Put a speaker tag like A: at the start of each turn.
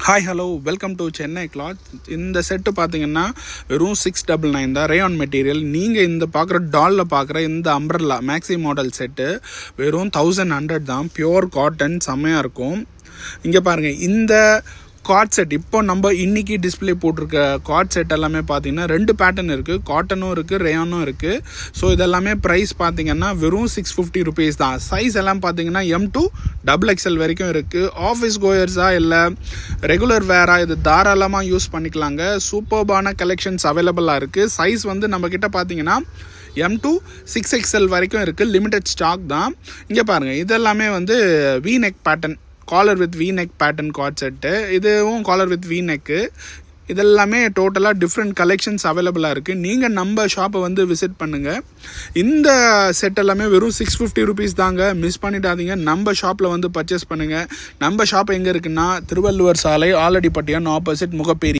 A: Hi hello welcome to Chennai cloth. இந்த set பார்த்தீங்கன்னா வெறும் 699 தான். Rayon material. நீங்கள் இந்த பார்க்குற டாலில் பார்க்குற இந்த அம்ப்ரெல்லா மேக்ஸி மாடல் செட்டு வெறும் 1100 தான். பியோர் காட்டன், செம்மையாக இருக்கும். இங்கே பாருங்கள், இந்த காட் செட் இப்போ நம்ம இன்றைக்கி டிஸ்பிளே போட்டிருக்க காட் செட் எல்லாமே பார்த்தீங்கன்னா 2 பேட்டர்ன் இருக்குது. காட்டனும் இருக்குது, ரேயானும் இருக்குது. ஸோ இதெல்லாமே ப்ரைஸ் பார்த்தீங்கன்னா வெறும் 650 ருபீஸ் தான். சைஸ் எல்லாம் பார்த்தீங்கன்னா M to XXL வரைக்கும் இருக்குது. ஆஃபீஸ் கோயர்ஸாக இல்லை ரெகுலர் வேராக இது தாராளமாக யூஸ் பண்ணிக்கலாங்க. சூப்பர்பான கலெக்ஷன்ஸ் அவைலபிளாக இருக்குது. சைஸ் வந்து நம்மக்கிட்ட பார்த்தீங்கன்னா M to 6XL வரைக்கும் இருக்குது. லிமிடெட் ஸ்டாக் தான். இங்கே பாருங்கள், இதெல்லாமே வந்து V-neck pattern, collar with V-neck pattern coat set. இதுவும் காலர் வித் V-neck. இதெல்லாமே டோட்டலாக டிஃப்ரெண்ட் கலெக்ஷன்ஸ் அவைலபிளாக இருக்குது. நீங்கள் நம்ம ஷாப்பை வந்து விசிட் பண்ணுங்கள். இந்த செட் எல்லாமே வெறும் 650 ருபீஸ் தாங்க. மிஸ் பண்ணிடாதீங்க. நம்ம ஷாப்பில் வந்து பர்ச்சேஸ் பண்ணுங்கள். நம்ம ஷாப் எங்கே இருக்குன்னா திருவள்ளுவர் சாலை, ஆலடிப்பட்டியான் ஆப்போசிட் முகப்பேரி.